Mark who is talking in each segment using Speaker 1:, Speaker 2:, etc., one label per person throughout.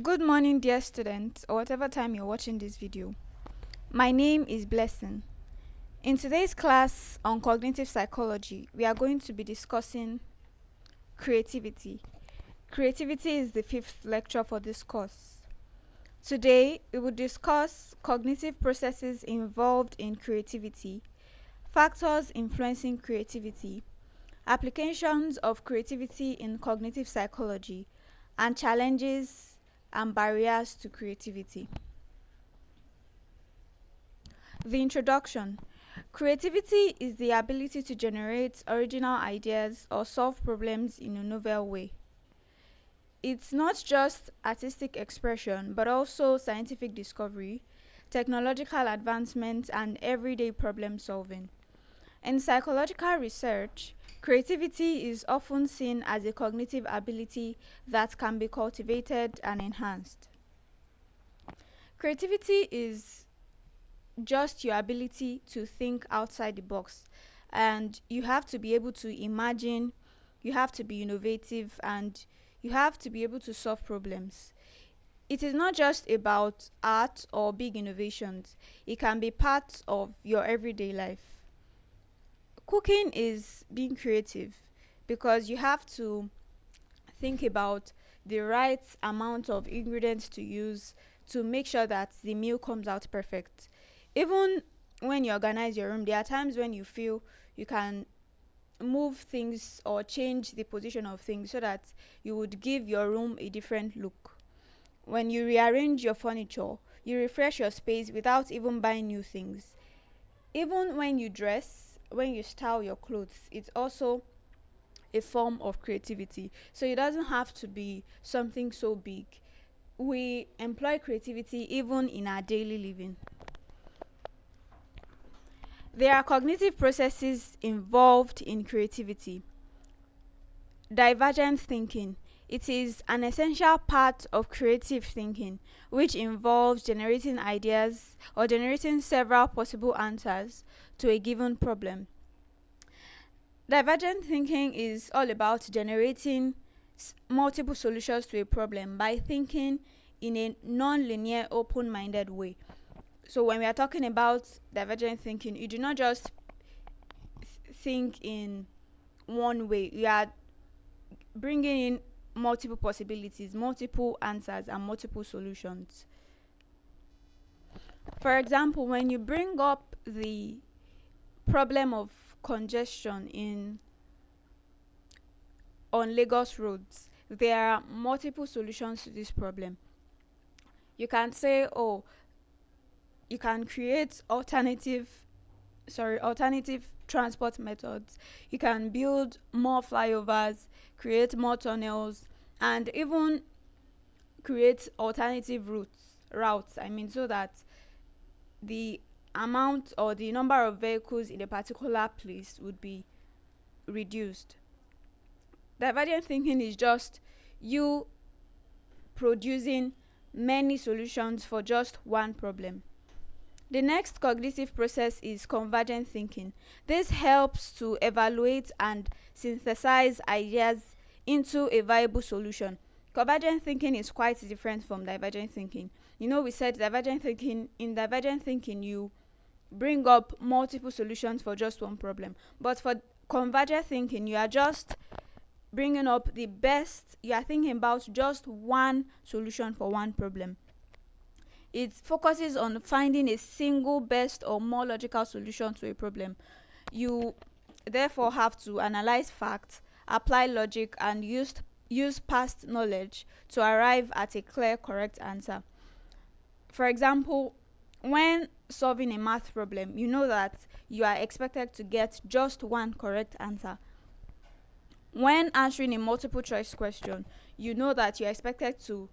Speaker 1: Good morning, dear students, or whatever time you're watching this video. My name is Blessing. In today's class on cognitive psychology, we are going to be discussing creativity. Creativity is the fifth lecture for this course. Today, we will discuss cognitive processes involved in creativity, factors influencing creativity, applications of creativity in cognitive psychology, and challenges and barriers to creativity. The introduction. Creativity is the ability to generate original ideas or solve problems in a novel way. It's not just artistic expression, but also scientific discovery, technological advancement, and everyday problem solving. In psychological research, creativity is often seen as a cognitive ability that can be cultivated and enhanced. Creativity is just your ability to think outside the box, and you have to be able to imagine, you have to be innovative, and you have to be able to solve problems. It is not just about art or big innovations, it can be part of your everyday life. Cooking is being creative because you have to think about the right amount of ingredients to use to make sure that the meal comes out perfect. Even when you organize your room, there are times when you feel you can move things or change the position of things so that you would give your room a different look. When you rearrange your furniture, you refresh your space without even buying new things. Even when you dress, when you style your clothes, it's also a form of creativity. So it doesn't have to be something so big. We employ creativity even in our daily living. There are cognitive processes involved in creativity. Divergent thinking. It is an essential part of creative thinking, which involves generating ideas or generating several possible answers to a given problem. Divergent thinking is all about generating multiple solutions to a problem by thinking in a non-linear, open-minded way. So when we are talking about divergent thinking, you do not just think in one way. You are bringing in multiple possibilities, multiple answers, and multiple solutions. For example, when you bring up the problem of congestion on Lagos roads, there are multiple solutions to this problem. You can say, oh, you can create alternative transport methods. You can build more flyovers, create more tunnels, and even create alternative routes. So that the amount or the number of vehicles in a particular place would be reduced. Divergent thinking is just you producing many solutions for just one problem. The next cognitive process is convergent thinking. This helps to evaluate and synthesize ideas into a viable solution. Convergent thinking is quite different from divergent thinking. We said in divergent thinking, you bring up multiple solutions for just one problem. But for convergent thinking, you are just bringing up the best, you are thinking about just one solution for one problem. It focuses on finding a single best or more logical solution to a problem. You therefore have to analyze facts, apply logic, and use past knowledge to arrive at a clear, correct answer. For example, when solving a math problem, you know that you are expected to get just one correct answer. When answering a multiple choice question, you know that you are expected to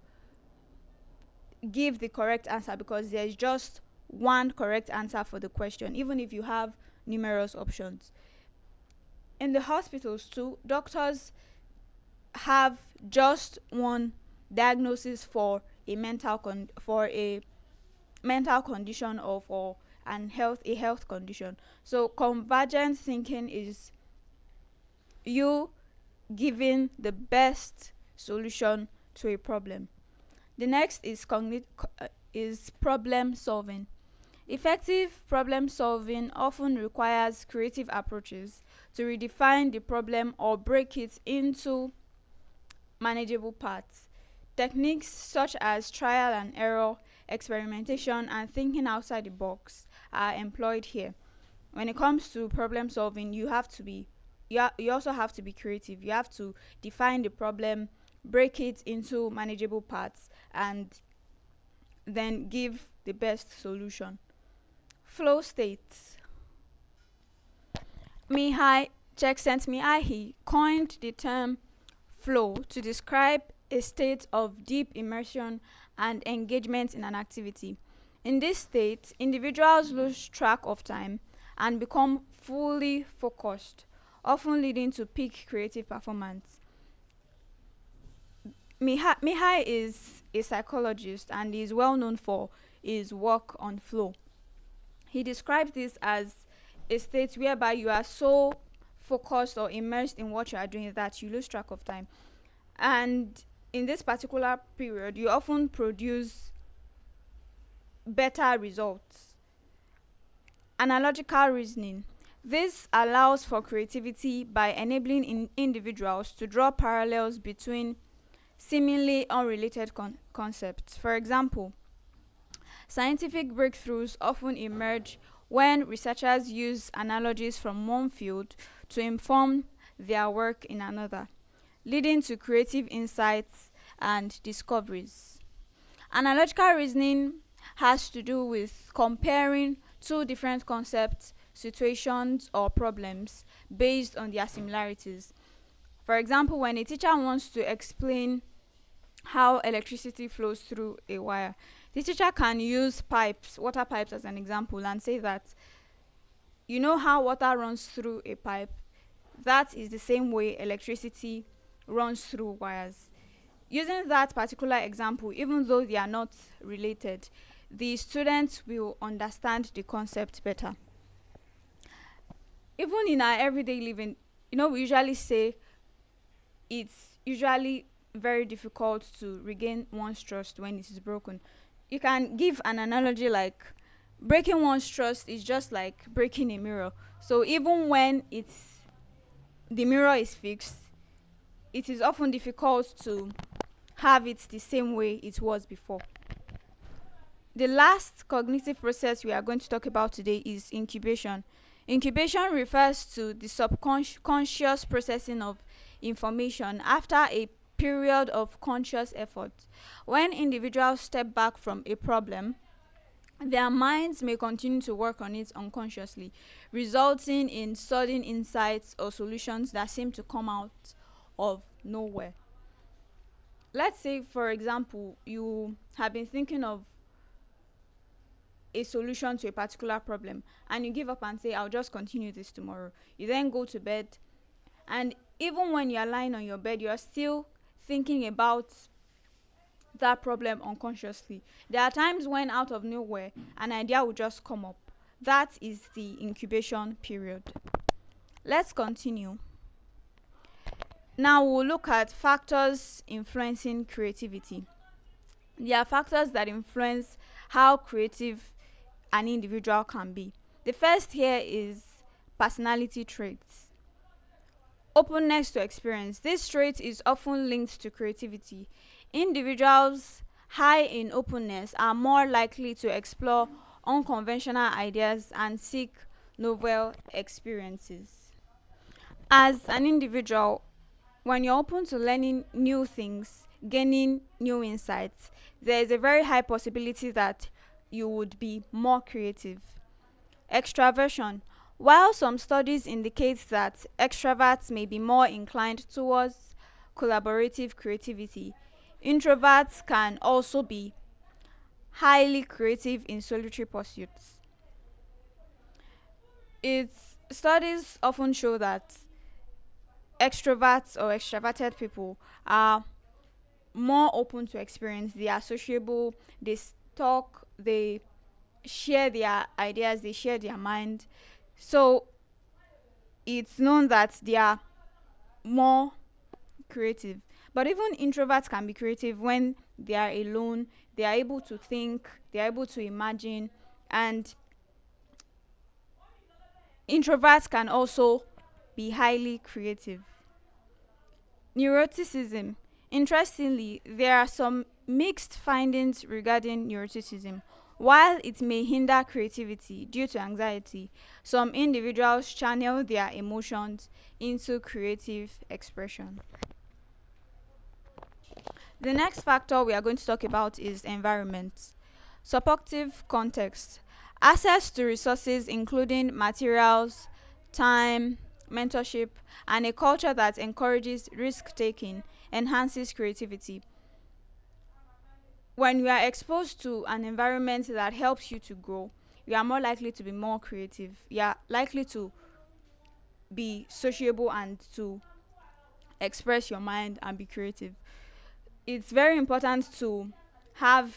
Speaker 1: give the correct answer because there's just one correct answer for the question, even if you have numerous options. In the hospitals too, doctors have just one diagnosis for a mental condition or for a health condition. So convergent thinking is you giving the best solution to a problem. The next is problem solving. Effective problem solving often requires creative approaches to redefine the problem or break it into manageable parts. Techniques such as trial and error, experimentation, and thinking outside the box are employed here. When it comes to problem solving, you also have to be creative. You have to define the problem, break it into manageable parts, and then give the best solution. Flow states. Mihai Csikszentmihalyi coined the term flow to describe a state of deep immersion and engagement in an activity. In this state, individuals lose track of time and become fully focused, often leading to peak creative performance. Mihai is a psychologist and is well known for his work on flow. He describes this as a state whereby you are so focused or immersed in what you are doing that you lose track of time. And in this particular period, you often produce better results. Analogical reasoning. This allows for creativity by enabling individuals to draw parallels between seemingly unrelated concepts. For example, scientific breakthroughs often emerge when researchers use analogies from one field to inform their work in another, leading to creative insights and discoveries. Analogical reasoning has to do with comparing two different concepts, situations, or problems based on their similarities. For example, when a teacher wants to explain how electricity flows through a wire, the teacher can use water pipes as an example, and say that you know how water runs through a pipe? That is the same way electricity runs through wires. Using that particular example, even though they are not related, the students will understand the concept better. Even in our everyday living, we usually say it's usually very difficult to regain one's trust when it is broken. You can give an analogy like breaking one's trust is just like breaking a mirror. So even when the mirror is fixed, it is often difficult to have it the same way it was before. The last cognitive process we are going to talk about today is incubation. Incubation refers to the subconscious processing of information after a period of conscious effort. When individuals step back from a problem, their minds may continue to work on it unconsciously, resulting in sudden insights or solutions that seem to come out of nowhere. Let's say, for example, you have been thinking of a solution to a particular problem and you give up and say, I'll just continue this tomorrow. You then go to bed, and even when you're lying on your bed, you're still thinking about that problem unconsciously. There are times when out of nowhere an idea will just come up. That is the incubation period. Let's continue. Now we'll look at factors influencing creativity. There are factors that influence how creative an individual can be. The first here is personality traits. Openness to experience. This trait is often linked to creativity. Individuals high in openness are more likely to explore unconventional ideas and seek novel experiences. As an individual, when you're open to learning new things, gaining new insights, there is a very high possibility that you would be more creative. Extraversion. While some studies indicate that extroverts may be more inclined towards collaborative creativity, introverts can also be highly creative in solitary pursuits. Studies often show that extroverts or extroverted people are more open to experience, they are sociable, they talk, they share their ideas, they share their mind. So it's known that they are more creative. But even introverts can be creative when they are alone, they are able to think, they are able to imagine. And introverts can also be highly creative. Neuroticism. Interestingly, there are some mixed findings regarding neuroticism. While it may hinder creativity due to anxiety, some individuals channel their emotions into creative expression. The next factor we are going to talk about is environment. Supportive context. Access to resources including materials, time, mentorship, and a culture that encourages risk taking enhances creativity. When you are exposed to an environment that helps you to grow, you are more likely to be more creative. You are likely to be sociable and to express your mind and be creative. It's very important to have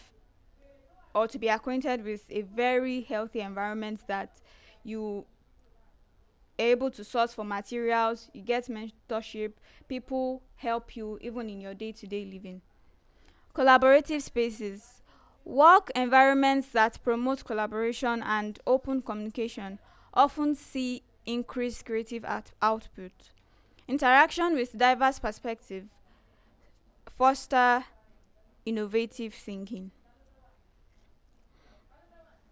Speaker 1: or to be acquainted with a very healthy environment that you are able to source for materials, you get mentorship, people help you even in your day-to-day living. Collaborative spaces. Work environments that promote collaboration and open communication often see increased creative output. Interaction with diverse perspectives foster innovative thinking.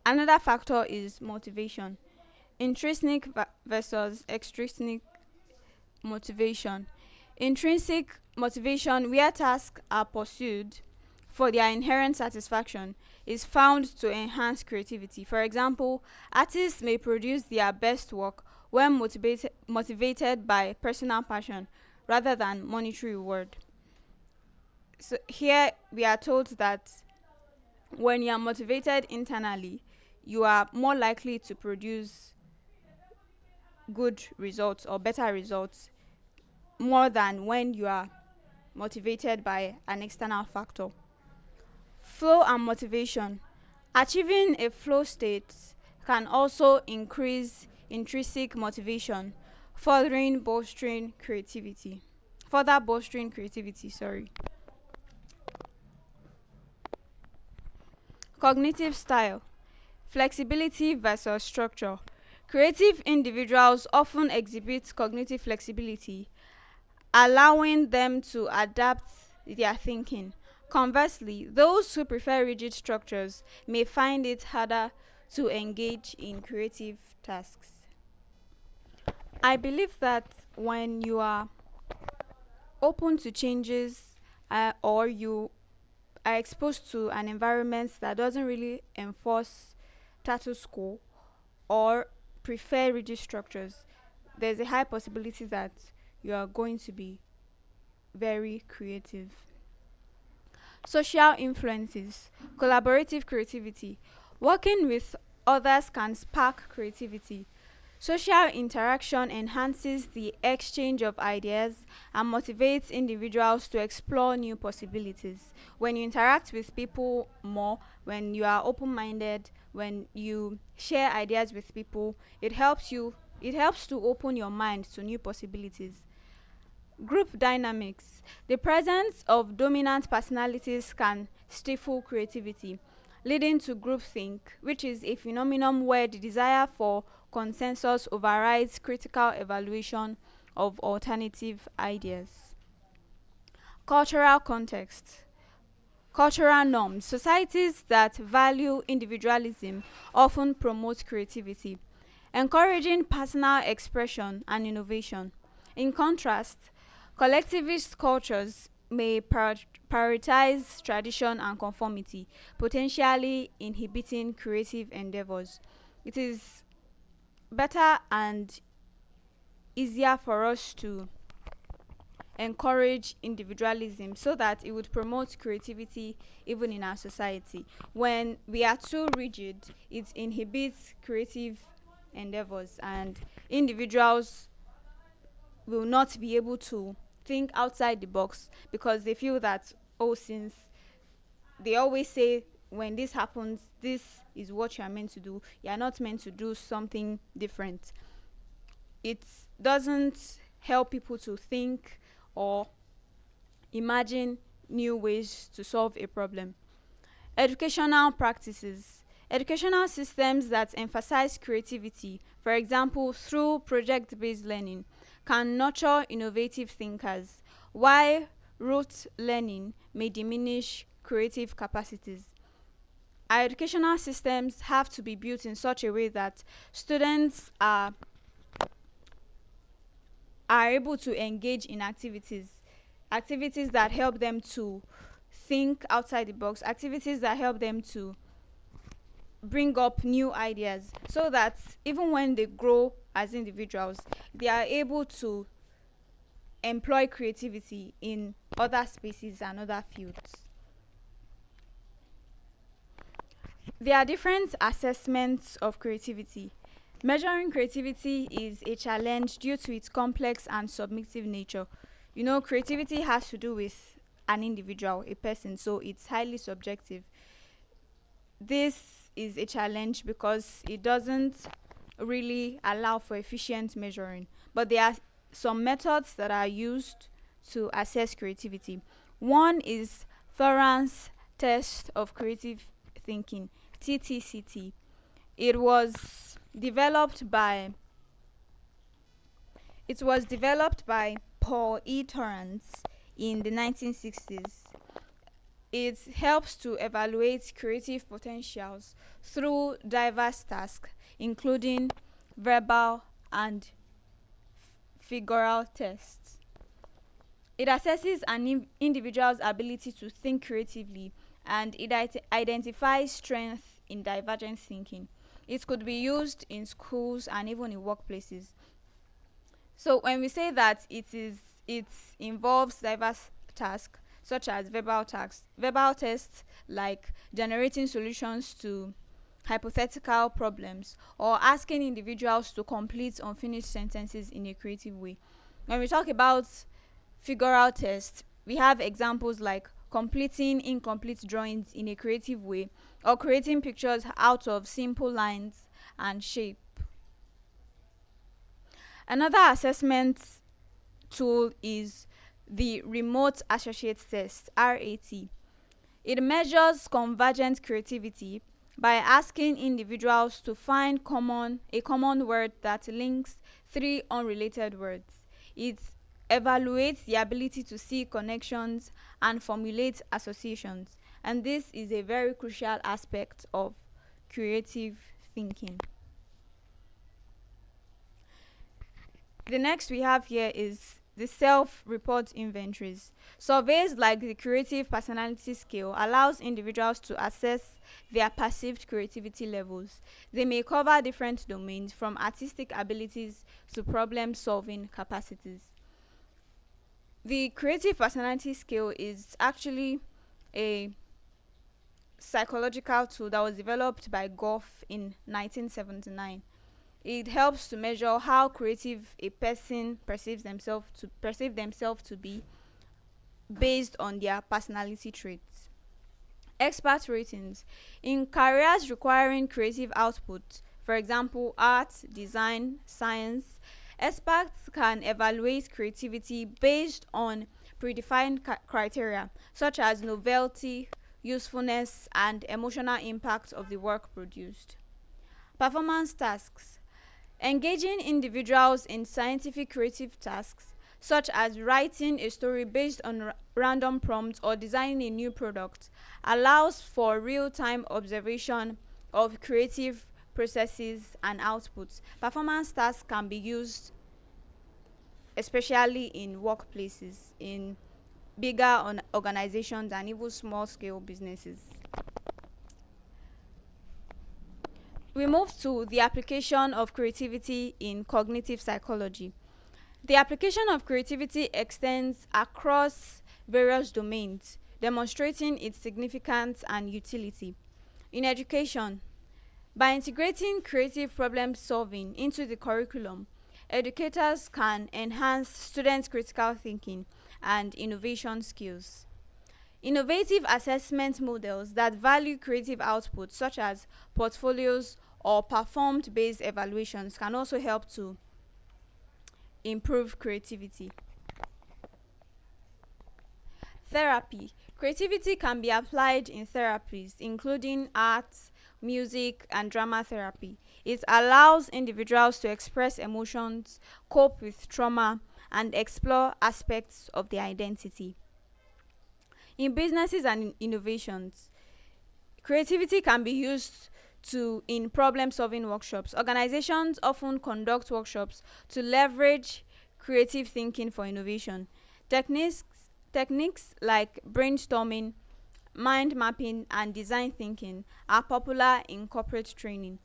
Speaker 1: Another factor is motivation. Intrinsic versus extrinsic motivation. Intrinsic motivation, where tasks are pursued for their inherent satisfaction, is found to enhance creativity. For example, artists may produce their best work when motivated by personal passion rather than monetary reward. So here we are told that when you are motivated internally, you are more likely to produce good results or better results more than when you are motivated by an external factor. Flow and motivation. Achieving a flow state can also increase intrinsic motivation, further bolstering creativity. Sorry. Cognitive style. Flexibility versus structure. Creative individuals often exhibit cognitive flexibility, allowing them to adapt their thinking. Conversely, those who prefer rigid structures may find it harder to engage in creative tasks. I believe that when you are open to changes, or you are exposed to an environment that doesn't really enforce status quo or prefer rigid structures, there's a high possibility that you are going to be very creative. Social influences. Collaborative creativity. Working with others can spark creativity. Social interaction enhances the exchange of ideas and motivates individuals to explore new possibilities. When you interact with people more, when you are open minded, when you share ideas with people, it helps to open your mind to new possibilities. Group dynamics. The presence of dominant personalities can stifle creativity, leading to groupthink, which is a phenomenon where the desire for consensus overrides critical evaluation of alternative ideas. Cultural context. Cultural norms. Societies that value individualism often promote creativity, encouraging personal expression and innovation. In contrast, collectivist cultures may prioritize tradition and conformity, potentially inhibiting creative endeavors. It is better and easier for us to encourage individualism so that it would promote creativity even in our society. When we are too rigid, it inhibits creative endeavors, and individuals will not be able to think outside the box because they feel that, oh, since they always say when this happens, this is what you are meant to do, you are not meant to do something different. It doesn't help people to think or imagine new ways to solve a problem. Educational practices. Educational systems that emphasize creativity, for example, through project based learning, can nurture innovative thinkers, while rote learning may diminish creative capacities. Our educational systems have to be built in such a way that students are able to engage in activities that help them to think outside the box, activities that help them to bring up new ideas, so that even when they grow as individuals, they are able to employ creativity in other spaces and other fields. There are different assessments of creativity. Measuring creativity is a challenge due to its complex and subjective nature. You know, creativity has to do with an individual, a person, so it's highly subjective. This is a challenge because it doesn't really allow for efficient measuring. But there are some methods that are used to assess creativity. One is Thorne's test of creative thinking, TTCT. It was developed by Paul E. Torrance in the 1960s. It helps to evaluate creative potentials through diverse tasks, including verbal and figural tests. It assesses an individual's ability to think creatively, and it identifies strength in divergent thinking. It could be used in schools and even in workplaces. So when we say that it involves diverse tasks such as verbal tests like generating solutions to hypothetical problems or asking individuals to complete unfinished sentences in a creative way. When we talk about figural tests, we have examples like completing incomplete drawings in a creative way or creating pictures out of simple lines and shape. Another assessment tool is the remote associate test, RAT. It measures convergent creativity by asking individuals to find a common word that links three unrelated words. It evaluates the ability to see connections and formulate associations, and this is a very crucial aspect of creative thinking. The next we have here is the self-report inventories. Surveys like the creative personality scale allows individuals to assess their perceived creativity levels. They may cover different domains from artistic abilities to problem-solving capacities. The creative personality scale is actually a psychological tool that was developed by Goff in 1979. It helps to measure how creative a person perceives themselves to be based on their personality traits. Expert ratings. In careers requiring creative output, for example, art, design, science, experts can evaluate creativity based on predefined criteria such as novelty, usefulness, and emotional impact of the work produced. Performance tasks. Engaging individuals in scientific creative tasks, such as writing a story based on random prompts or designing a new product, allows for real-time observation of creative processes and outputs. Performance tasks can be used especially in workplaces, in bigger organizations, and even small-scale businesses. We move to the application of creativity in cognitive psychology. The application of creativity extends across various domains, demonstrating its significance and utility. In education, by integrating creative problem solving into the curriculum, educators can enhance students' critical thinking and innovation skills. Innovative assessment models that value creative output, such as portfolios or performed-based evaluations, can also help to improve creativity. Therapy. Creativity can be applied in therapies, including art, music, and drama therapy. It allows individuals to express emotions, cope with trauma, and explore aspects of their identity. In businesses and in innovations, creativity can be used in problem solving workshops. Organizations often conduct workshops to leverage creative thinking for innovation. Techniques techniques like brainstorming, mind mapping, and design thinking are popular in corporate training.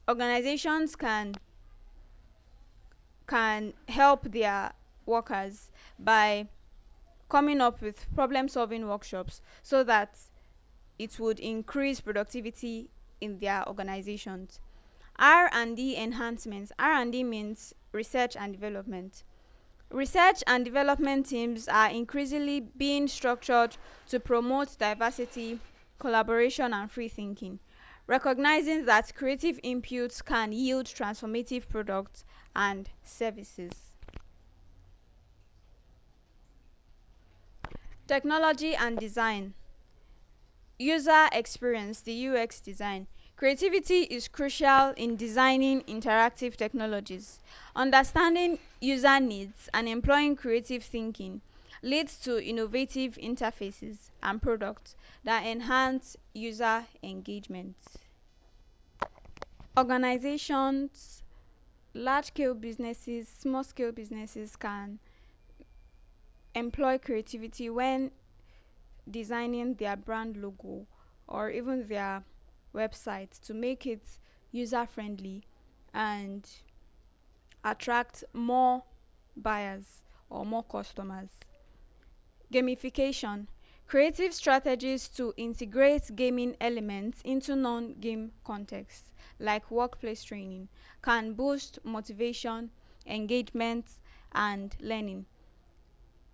Speaker 1: Organizations can help their workers by coming up with problem solving workshops so that it would increase productivity in their organizations. R&D enhancements. R&D means research and development. Research and development teams are increasingly being structured to promote diversity, collaboration, and free thinking, recognizing that creative inputs can yield transformative products and services. Technology and design. User experience, the UX design. Creativity is crucial in designing interactive technologies. Understanding user needs and employing creative thinking leads to innovative interfaces and products that enhance user engagement. Organizations, large scale businesses, small scale businesses can employ creativity when designing their brand logo or even their website to make it user friendly and attract more buyers or more customers. Gamification. Creative strategies to integrate gaming elements into non-game contexts, like workplace training, can boost motivation, engagement, and learning.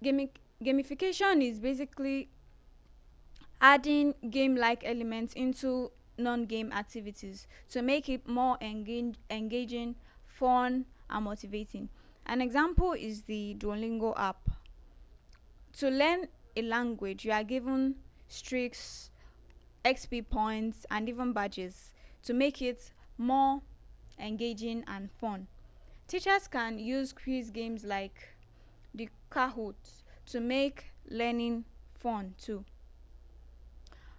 Speaker 1: Gamification is basically adding game-like elements into non-game activities to make it more engaging, fun, and motivating. An example is the Duolingo app. To learn a language, you are given streaks, XP points, and even badges to make it more engaging and fun. Teachers can use quiz games like the Kahoot to make learning fun too.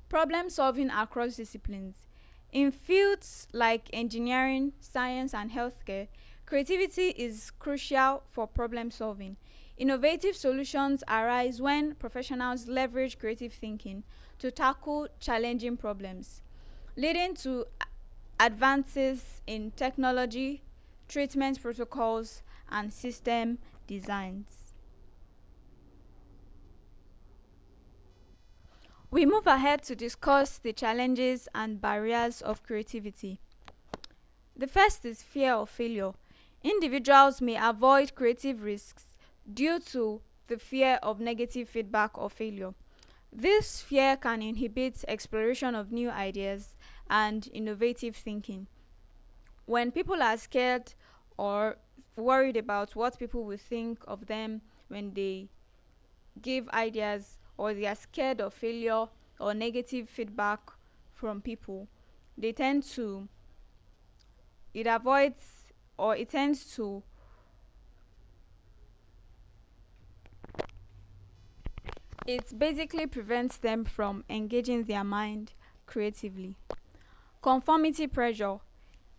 Speaker 1: Problem solving across disciplines. In fields like engineering, science, and healthcare, creativity is crucial for problem solving. Innovative solutions arise when professionals leverage creative thinking to tackle challenging problems, leading to advances in technology, treatment protocols, and system designs. We move ahead to discuss the challenges and barriers of creativity. The first is fear of failure. Individuals may avoid creative risks due to the fear of negative feedback or failure. This fear can inhibit exploration of new ideas and innovative thinking. When people are scared or worried about what people will think of them when they give ideas, or they are scared of failure or negative feedback from people, they tend to, it avoids or it tends to it basically prevents them from engaging their mind creatively. Conformity pressure.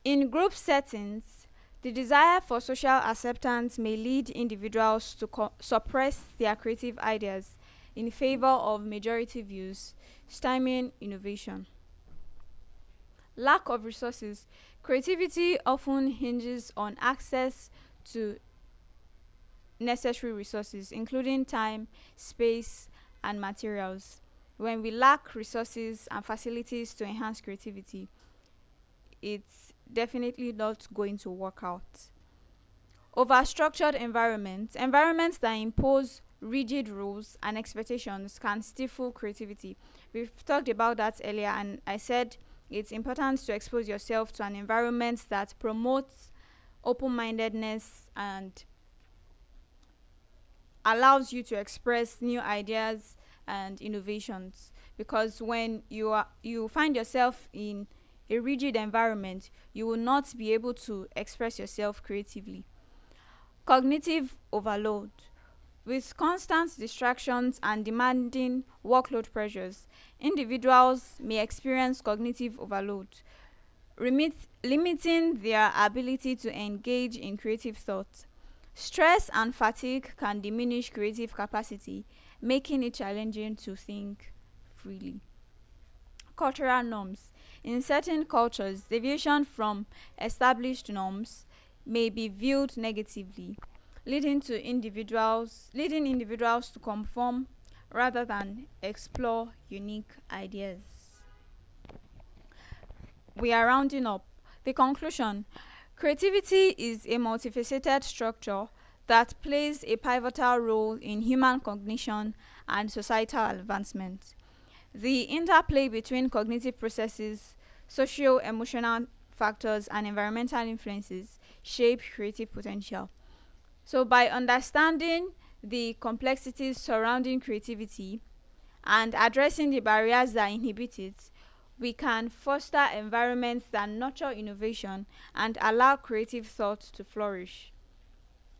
Speaker 1: In group settings, the desire for social acceptance may lead individuals to suppress their creative ideas in favor of majority views, stymieing innovation. Lack of resources. Creativity often hinges on access to necessary resources, including time, space, and materials. When we lack resources and facilities to enhance creativity, it's definitely not going to work out. Overstructured environments. Environments that impose rigid rules and expectations can stifle creativity. We've talked about that earlier, and I said it's important to expose yourself to an environment that promotes open-mindedness and allows you to express new ideas and innovations. Because when you find yourself in a rigid environment, you will not be able to express yourself creatively. Cognitive overload. With constant distractions and demanding workload pressures, individuals may experience cognitive overload, limiting their ability to engage in creative thought. Stress and fatigue can diminish creative capacity, making it challenging to think freely. Cultural norms. In certain cultures, deviation from established norms may be viewed negatively, leading individuals to conform rather than explore unique ideas. We are rounding up. The conclusion: creativity is a multifaceted structure that plays a pivotal role in human cognition and societal advancement. The interplay between cognitive processes, socio emotional factors, and environmental influences shape creative potential. So, by understanding the complexities surrounding creativity and addressing the barriers that inhibit it, we can foster environments that nurture innovation and allow creative thought to flourish.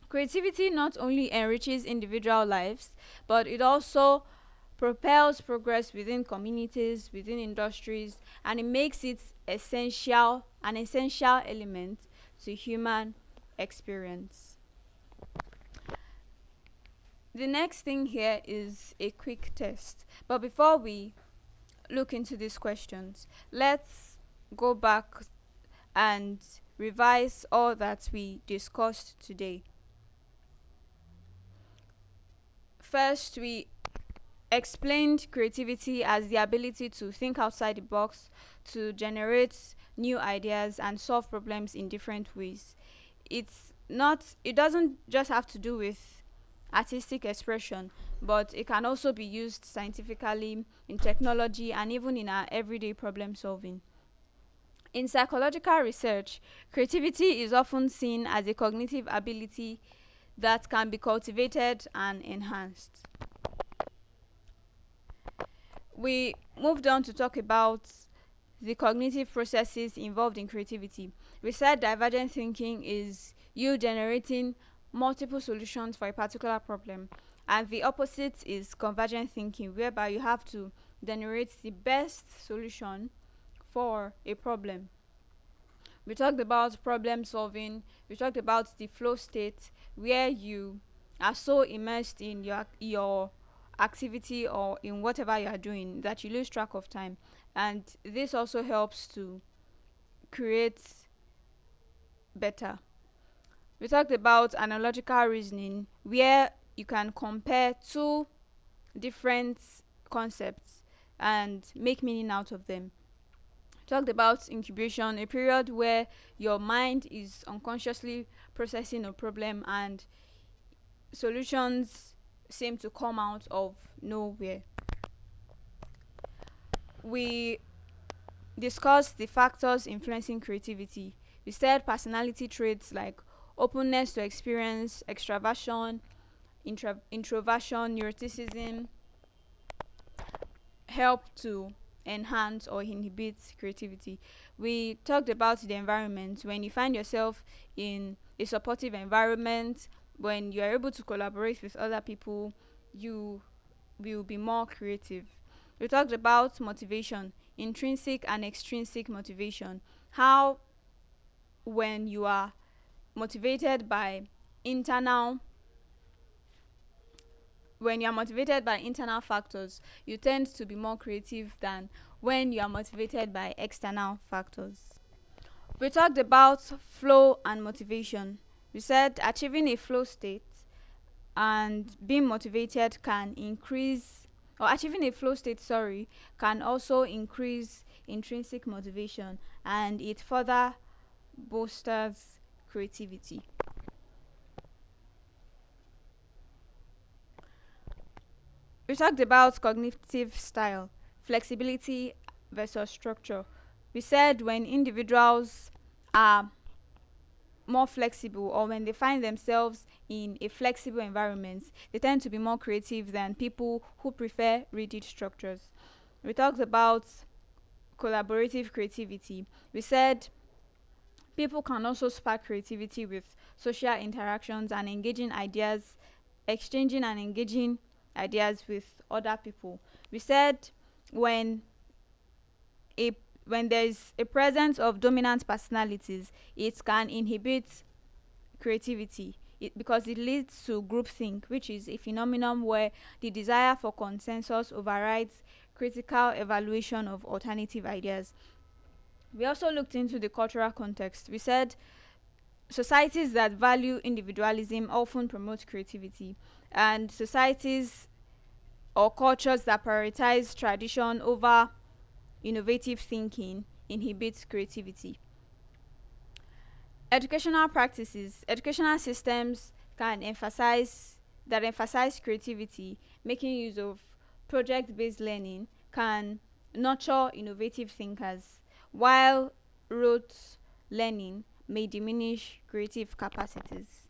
Speaker 1: Creativity not only enriches individual lives, but it also propels progress within communities, within industries, and it makes it an essential element to human experience. The next thing here is a quick test. But before we look into these questions, let's go back and revise all that we discussed today. First, we explained creativity as the ability to think outside the box, to generate new ideas and solve problems in different ways. It doesn't just have to do with artistic expression, but it can also be used scientifically, in technology, and even in our everyday problem solving. In psychological research, creativity is often seen as a cognitive ability that can be cultivated and enhanced. We moved on to talk about the cognitive processes involved in creativity. We said divergent thinking is you generating multiple solutions for a particular problem, and the opposite is convergent thinking, whereby you have to generate the best solution for a problem. We talked about problem solving, we talked about the flow state, where you are so immersed in your activity or in whatever you are doing that you lose track of time, and this also helps to create better. We talked about analogical reasoning, where you can compare two different concepts and make meaning out of them. We talked about incubation, a period where your mind is unconsciously processing a problem and solutions seem to come out of nowhere. We discussed the factors influencing creativity. We said personality traits like openness to experience, extraversion, introversion, neuroticism help to enhance or inhibit creativity. We talked about the environment. When you find yourself in a supportive environment, when you are able to collaborate with other people, you will be more creative. We talked about motivation, intrinsic and extrinsic motivation. How when you are motivated by internal factors, you tend to be more creative than when you are motivated by external factors. We talked about flow and motivation. We said achieving a flow state and being motivated can increase, or achieving a flow state, can also increase intrinsic motivation, and it further bolsters creativity. We talked about cognitive style, flexibility versus structure. We said when individuals are more flexible, or when they find themselves in a flexible environment, they tend to be more creative than people who prefer rigid structures. We talked about collaborative creativity. We said people can also spark creativity with social interactions and engaging ideas, exchanging and engaging ideas with other people. We said when a when there is a presence of dominant personalities, it can inhibit creativity, because it leads to groupthink, which is a phenomenon where the desire for consensus overrides critical evaluation of alternative ideas. We also looked into the cultural context. We said societies that value individualism often promote creativity, and societies or cultures that prioritize tradition over innovative thinking inhibit creativity. Educational systems can emphasize creativity, making use of project-based learning, can nurture innovative thinkers, while rote learning may diminish creative capacities.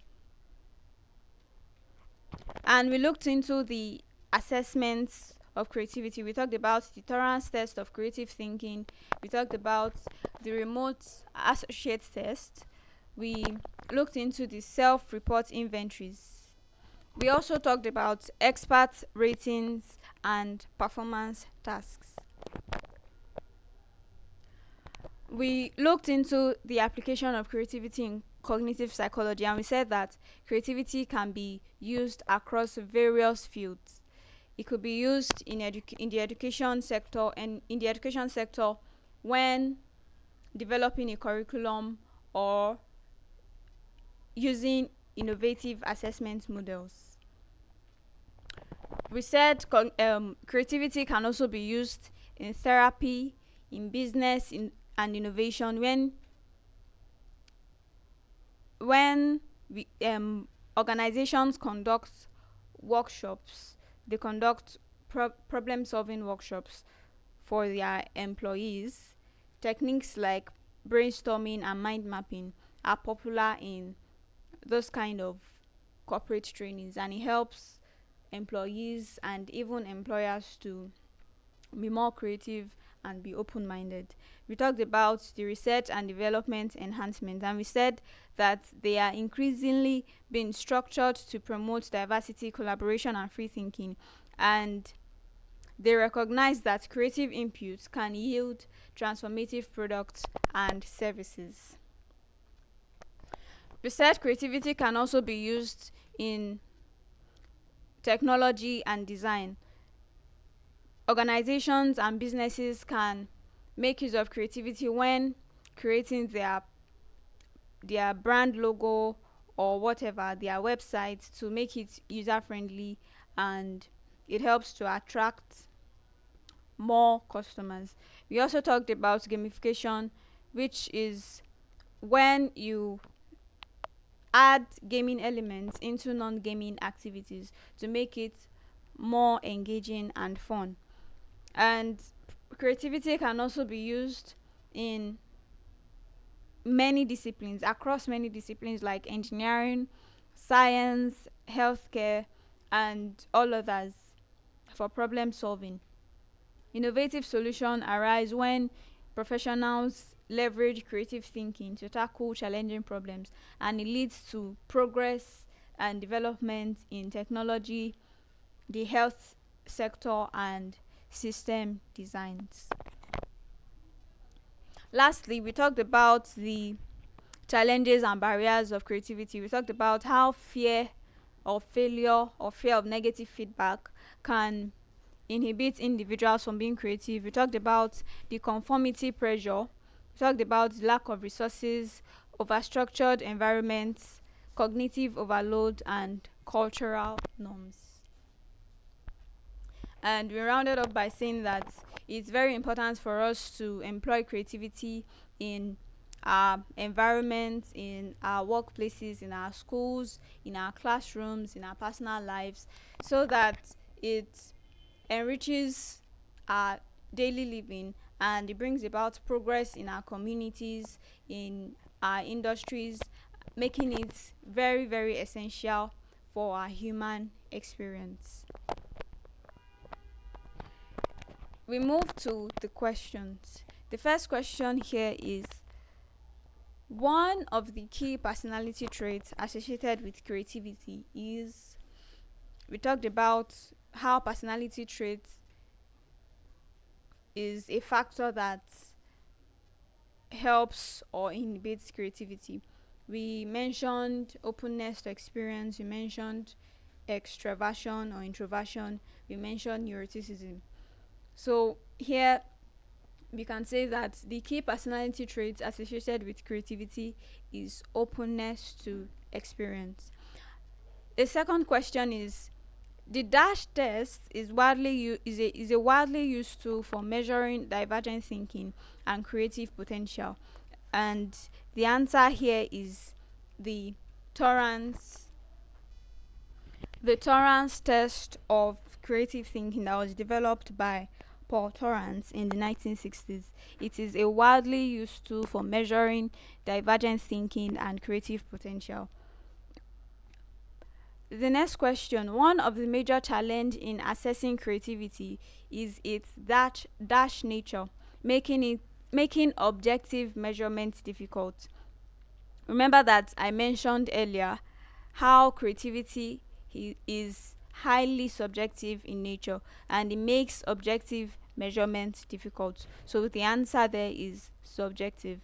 Speaker 1: And we looked into the assessments of creativity. We talked about the Torrance test of creative thinking. We talked about the remote associate test. We looked into the self-report inventories. We also talked about expert ratings and performance tasks. We looked into the application of creativity in cognitive psychology, and we said that creativity can be used across various fields. It could be used in the education sector, and in the education sector when developing a curriculum or using innovative assessment models. We said creativity can also be used in therapy, in business, and innovation when organizations conduct workshops. They conduct problem solving workshops for their employees. Techniques like brainstorming and mind mapping are popular in those kind of corporate trainings, and it helps employees and even employers to be more creative and be open-minded. We talked about the research and development enhancement, and we said that they are increasingly being structured to promote diversity, collaboration, and free thinking, and they recognize that creative inputs can yield transformative products and services. We said creativity can also be used in technology and design. Organizations and businesses can make use of creativity when creating their brand logo or whatever, their website, to make it user friendly, and it helps to attract more customers. We also talked about gamification, which is when you add gaming elements into non-gaming activities to make it more engaging and fun. And creativity can also be used in across many disciplines like engineering, science, healthcare, and all others, for problem solving. Innovative solutions arise when professionals leverage creative thinking to tackle challenging problems, and it leads to progress and development in technology, the health sector, and system designs. Lastly, we talked about the challenges and barriers of creativity. We talked about how fear of failure or fear of negative feedback can inhibit individuals from being creative. We talked about the conformity pressure. We talked about the lack of resources, overstructured environments, cognitive overload, and cultural norms. And we rounded up by saying that it's very important for us to employ creativity in our environments, in our workplaces, in our schools, in our classrooms, in our personal lives, so that it enriches our daily living and it brings about progress in our communities, in our industries, making it very, very essential for our human experience. We move to the questions. The first question here is, one of the key personality traits associated with creativity is, we talked about how personality traits is a factor that helps or inhibits creativity. We mentioned openness to experience, we mentioned extraversion or introversion, we mentioned neuroticism. So here we can say that the key personality traits associated with creativity is openness to experience. The second question is, the DASH test is a widely used tool for measuring divergent thinking and creative potential. And the answer here is the Torrance test of creative thinking that was developed by Paul Torrance in the 1960s. It is a widely used tool for measuring divergent thinking and creative potential. The next question, one of the major challenges in assessing creativity is its dash nature, making objective measurements difficult. Remember that I mentioned earlier how creativity is highly subjective in nature, and it makes objective measurements difficult. So the answer there is subjective.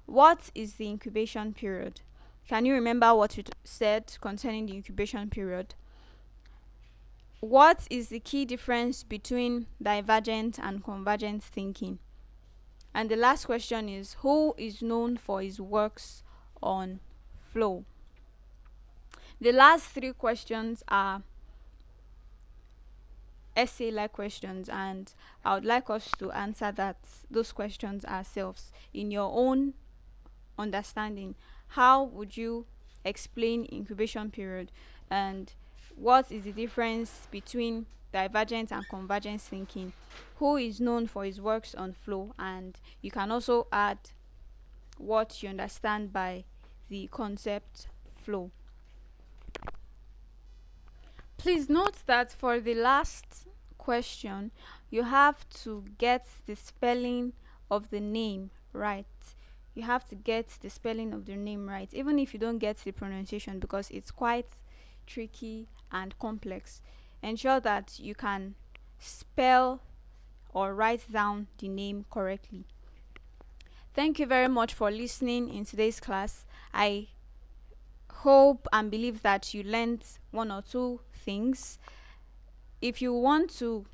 Speaker 1: What is the incubation period? Can you remember what you said concerning the incubation period? What is the key difference between divergent and convergent thinking? And the last question is, who is known for his works on flow? The last three questions are essay-like questions, and I would like us to answer those questions ourselves in your own understanding. How would you explain incubation period, and what is the difference between divergent and convergent thinking? Who is known for his works on flow? And you can also add what you understand by the concept flow. Please note that for the last question, you have to get the spelling of the name right. You have to get the spelling of the name right, even if you don't get the pronunciation, because it's quite tricky and complex. Ensure that you can spell or write down the name correctly. Thank you very much for listening in today's class. I hope and believe that you learned one or two things. If you want to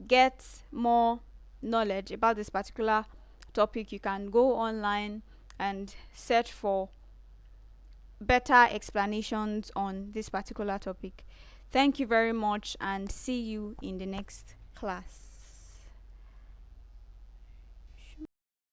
Speaker 1: get more knowledge about this particular topic, you can go online and search for better explanations on this particular topic. Thank you very much, and see you in the next class.